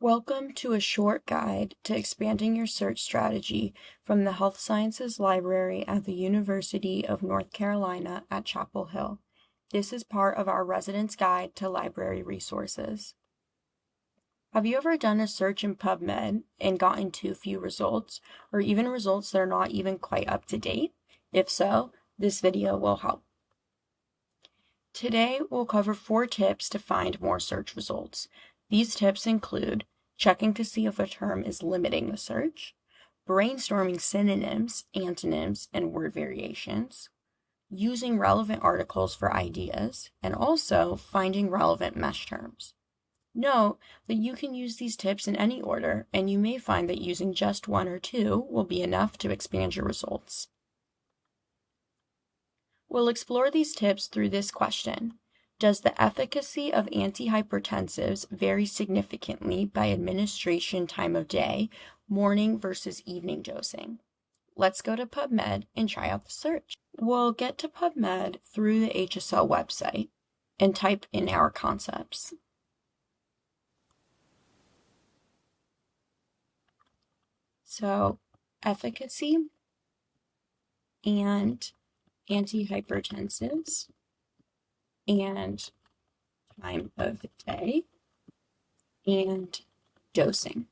Welcome to a short guide to expanding your search strategy from the Health Sciences Library at the University of North Carolina at Chapel Hill. This is part of our Resident's Guide to Library Resources. Have you ever done a search in PubMed and gotten too few results, or even results that are not even quite up to date? If so, this video will help. Today, we'll cover 4 tips to find more search results. These tips include checking to see if a term is limiting the search, brainstorming synonyms, antonyms, and word variations, using relevant articles for ideas, and also finding relevant mesh terms. Note that you can use these tips in any order, and you may find that using just 1 or 2 will be enough to expand your results. We'll explore these tips through this question. Does the efficacy of antihypertensives vary significantly by administration time of day, morning versus evening dosing? Let's go to PubMed and try out the search. We'll get to PubMed through the HSL website and type in our concepts. So, efficacy and antihypertensives and time of day, and dosing.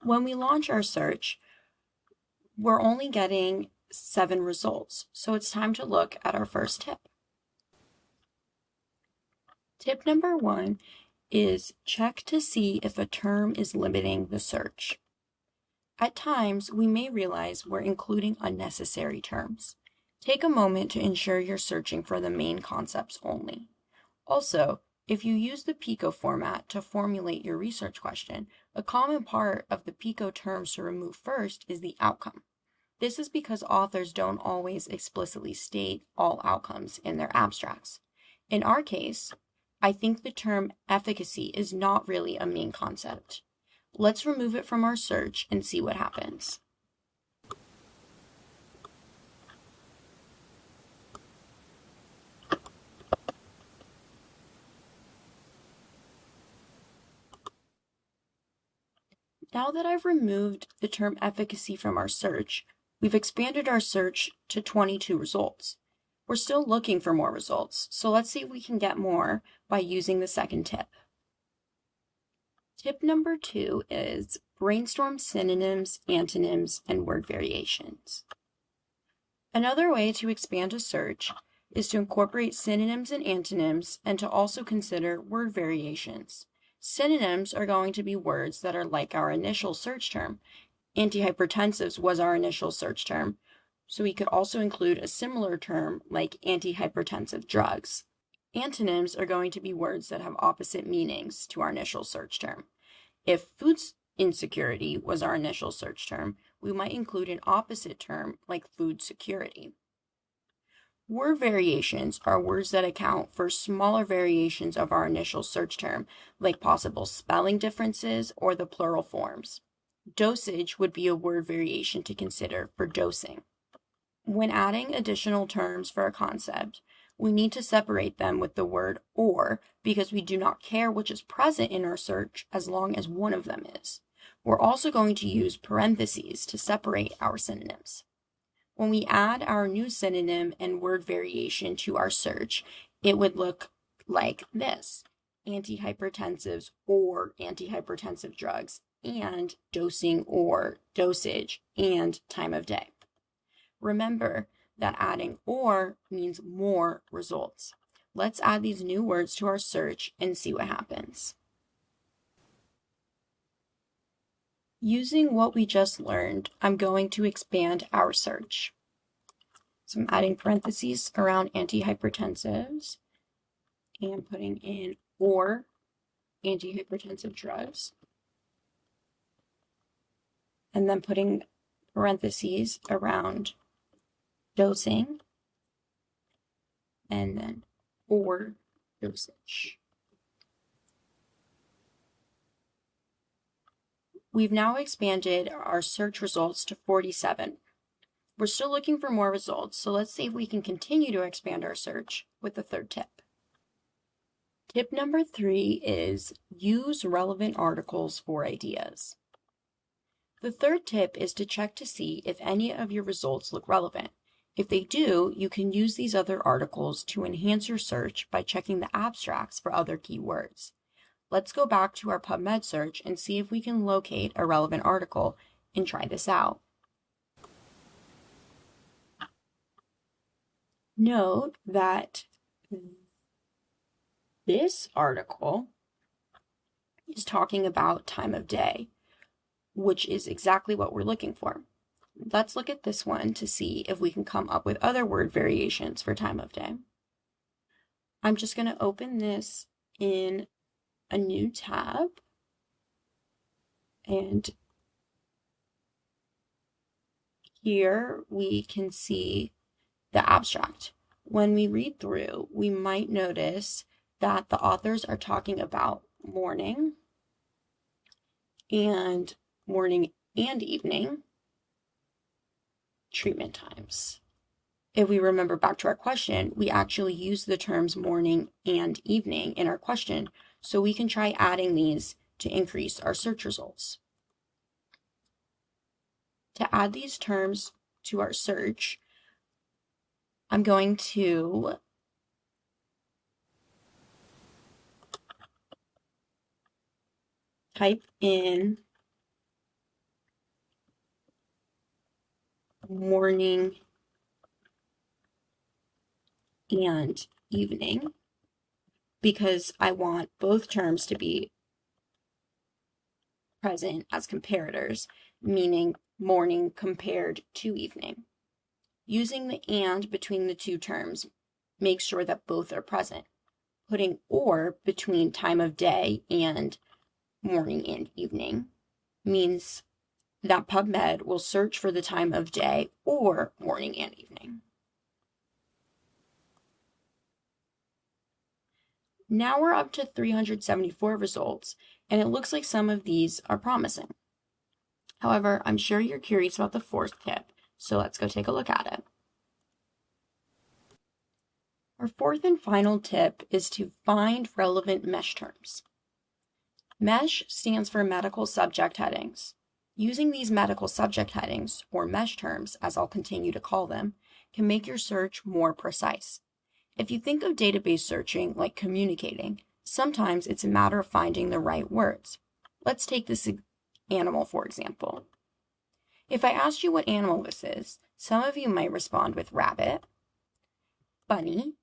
When we launch our search, we're only getting 7 results, so it's time to look at our first tip. Tip number 1 is check to see if a term is limiting the search. At times, we may realize we're including unnecessary terms. Take a moment to ensure you're searching for the main concepts only. Also, if you use the PICO format to formulate your research question, a common part of the PICO terms to remove first is the outcome. This is because authors don't always explicitly state all outcomes in their abstracts. In our case, I think the term efficacy is not really a main concept. Let's remove it from our search and see what happens. Now that I've removed the term efficacy from our search, we've expanded our search to 22 results. We're still looking for more results, so let's see if we can get more by using the second tip. Tip number 2 is brainstorm synonyms, antonyms, and word variations. Another way to expand a search is to incorporate synonyms and antonyms and to also consider word variations. Synonyms are going to be words that are like our initial search term. Antihypertensives was our initial search term, so we could also include a similar term like antihypertensive drugs. Antonyms are going to be words that have opposite meanings to our initial search term. If food insecurity was our initial search term, we might include an opposite term like food security. Word variations are words that account for smaller variations of our initial search term, like possible spelling differences or the plural forms. Dosage would be a word variation to consider for dosing. When adding additional terms for a concept, we need to separate them with the word or because we do not care which is present in our search as long as one of them is. We're also going to use parentheses to separate our synonyms. When we add our new synonym and word variation to our search, it would look like this: antihypertensives or antihypertensive drugs, and dosing or dosage, and time of day. Remember that adding or means more results. Let's add these new words to our search and see what happens. Using what we just learned, I'm going to expand our search. So I'm adding parentheses around antihypertensives and putting in or antihypertensive drugs, and then putting parentheses around dosing, and then or dosage. We've now expanded our search results to 47. We're still looking for more results, so let's see if we can continue to expand our search with the third tip. Tip number 3 is use relevant articles for ideas. The third tip is to check to see if any of your results look relevant. If they do, you can use these other articles to enhance your search by checking the abstracts for other keywords. Let's go back to our PubMed search and see if we can locate a relevant article and try this out. Note that this article is talking about time of day, which is exactly what we're looking for. Let's look at this one to see if we can come up with other word variations for time of day. I'm just going to open this in a new tab, and here we can see the abstract. When we read through, we might notice that the authors are talking about morning and evening treatment times. If we remember back to our question, we actually use the terms morning and evening in our question, so we can try adding these to increase our search results. To add these terms to our search, I'm going to type in morning and evening because I want both terms to be present as comparators, meaning morning compared to evening. Using the and between the two terms makes sure that both are present. Putting or between time of day and morning and evening means that PubMed will search for the time of day or morning and evening. Now we're up to 374 results, and it looks like some of these are promising. However, I'm sure you're curious about the fourth tip, so let's go take a look at it. Our fourth and final tip is to find relevant MESH terms. MESH stands for medical subject headings. Using these medical subject headings, or MESH terms, as I'll continue to call them, can make your search more precise. If you think of database searching like communicating, sometimes it's a matter of finding the right words. Let's take this animal, for example. If I asked you what animal this is, some of you might respond with rabbit, bunny,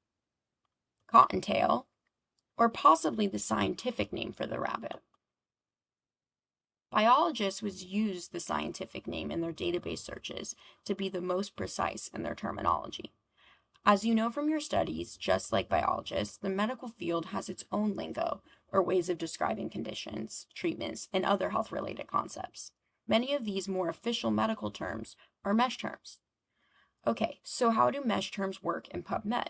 cottontail, or possibly the scientific name for the rabbit. Biologists would use the scientific name in their database searches to be the most precise in their terminology. As you know from your studies, just like biologists, the medical field has its own lingo, or ways of describing conditions, treatments, and other health-related concepts. Many of these more official medical terms are MESH terms. Okay, so how do MESH terms work in PubMed?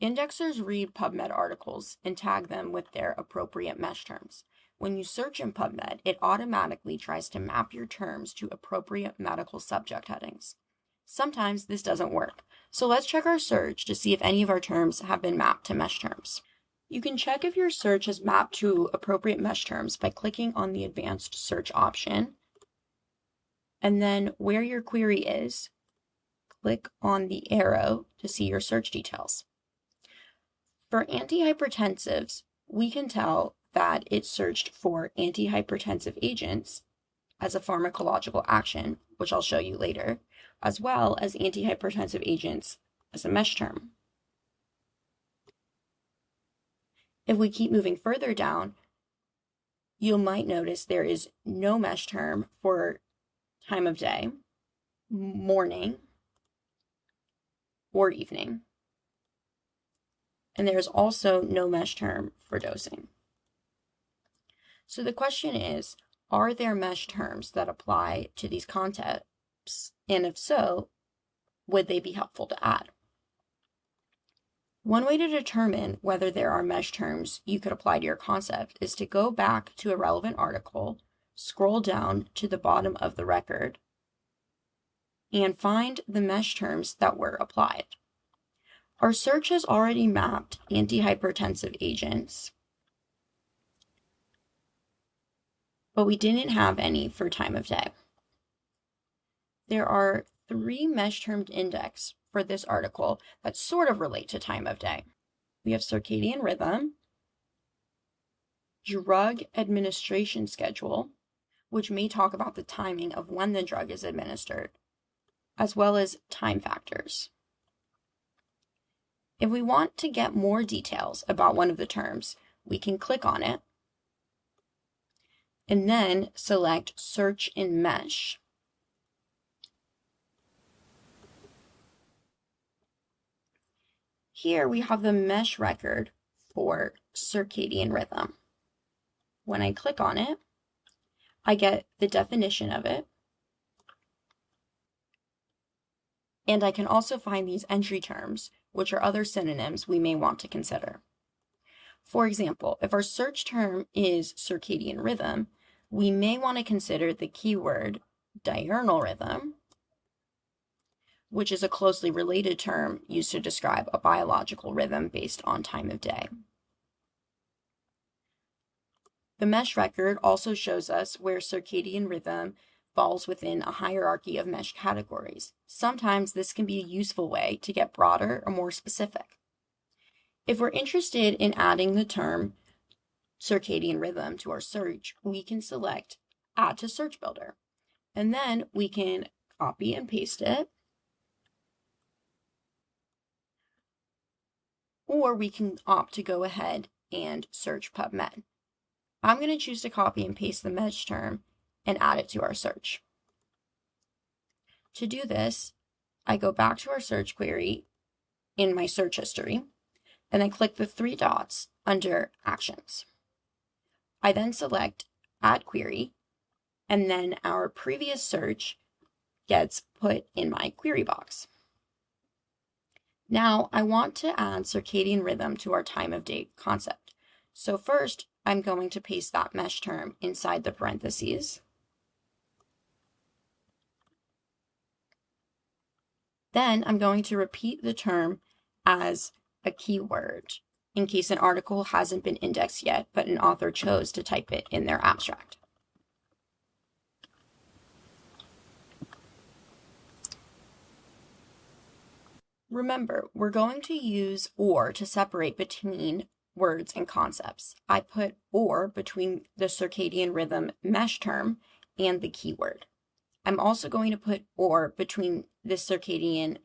Indexers read PubMed articles and tag them with their appropriate MESH terms. When you search in PubMed, it automatically tries to map your terms to appropriate medical subject headings. Sometimes this doesn't work, so let's check our search to see if any of our terms have been mapped to MESH terms. You can check if your search is mapped to appropriate MESH terms by clicking on the Advanced Search option, and then where your query is, click on the arrow to see your search details. For antihypertensives, we can tell that it searched for antihypertensive agents as a pharmacological action, which I'll show you later, as well as antihypertensive agents as a MESH term. If we keep moving further down, you might notice there is no MESH term for time of day, morning, or evening. And there's also no MESH term for dosing. So the question is, are there MESH terms that apply to these concepts? And if so, would they be helpful to add? One way to determine whether there are MESH terms you could apply to your concept is to go back to a relevant article, scroll down to the bottom of the record, and find the MESH terms that were applied. Our search has already mapped antihypertensive agents but we didn't have any for time of day. There are 3 mesh-termed index for this article that sort of relate to time of day. We have circadian rhythm, drug administration schedule, which may talk about the timing of when the drug is administered, as well as time factors. If we want to get more details about one of the terms, we can click on it and then select Search in Mesh. Here we have the mesh record for circadian rhythm. When I click on it, I get the definition of it, and I can also find these entry terms, which are other synonyms we may want to consider. For example, if our search term is circadian rhythm, we may want to consider the keyword diurnal rhythm, which is a closely related term used to describe a biological rhythm based on time of day. The mesh record also shows us where circadian rhythm falls within a hierarchy of mesh categories. Sometimes this can be a useful way to get broader or more specific. If we're interested in adding the term circadian rhythm to our search, we can select Add to Search Builder, and then we can copy and paste it, or we can opt to go ahead and search PubMed. I'm going to choose to copy and paste the mesh term and add it to our search. To do this, I go back to our search query in my search history, and I click the 3 dots under Actions. I then select Add Query, and then our previous search gets put in my query box. Now I want to add circadian rhythm to our time of day concept. So first, I'm going to paste that mesh term inside the parentheses. Then I'm going to repeat the term as a keyword in case an article hasn't been indexed yet, but an author chose to type it in their abstract. Remember, we're going to use OR to separate between words and concepts. I put OR between the circadian rhythm mesh term and the keyword. I'm also going to put OR between the circadian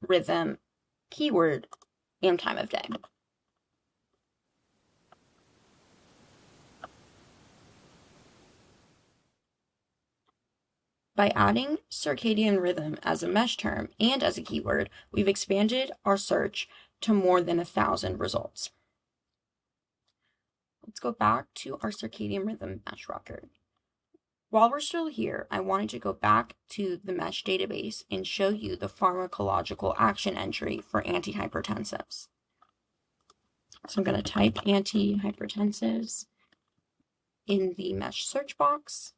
rhythm keyword and time of day. By adding circadian rhythm as a mesh term and as a keyword, we've expanded our search to more than 1,000 results. Let's go back to our circadian rhythm mesh record. While we're still here, I wanted to go back to the mesh database and show you the pharmacological action entry for antihypertensives. So I'm going to type antihypertensives in the mesh search box.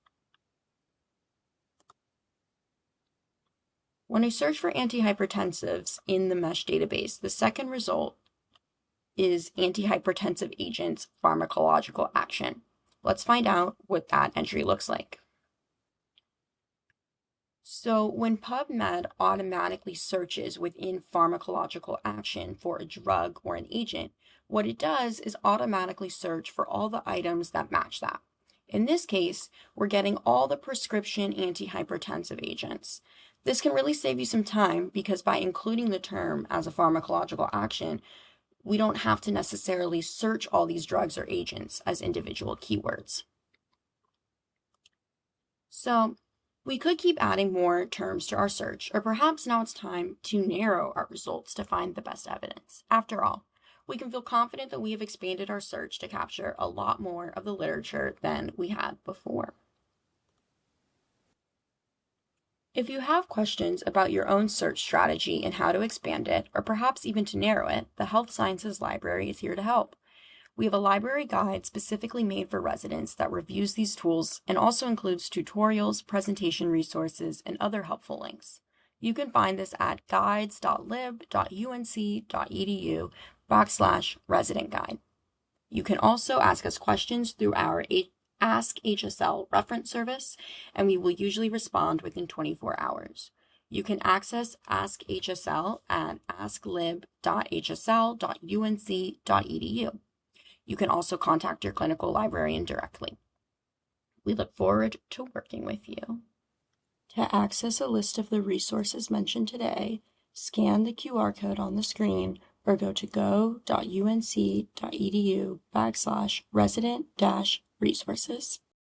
When I search for antihypertensives in the mesh database, the second result is antihypertensive agents pharmacological action. Let's find out what that entry looks like. So when PubMed automatically searches within pharmacological action for a drug or an agent, what it does is automatically search for all the items that match that. In this case, we're getting all the prescription antihypertensive agents. This can really save you some time because by including the term as a pharmacological action, we don't have to necessarily search all these drugs or agents as individual keywords. So we could keep adding more terms to our search, or perhaps now it's time to narrow our results to find the best evidence. After all, we can feel confident that we have expanded our search to capture a lot more of the literature than we had before. If you have questions about your own search strategy and how to expand it, or perhaps even to narrow it, the Health Sciences Library is here to help. We have a library guide specifically made for residents that reviews these tools and also includes tutorials, presentation resources, and other helpful links. You can find this at guides.lib.unc.edu/resident guide. You can also ask us questions through our Ask HSL reference service, and we will usually respond within 24 hours. You can access Ask HSL at asklib.hsl.unc.edu. You can also contact your clinical librarian directly. We look forward to working with you. To access a list of the resources mentioned today, scan the QR code on the screen or go to go.unc.edu/resident-resources.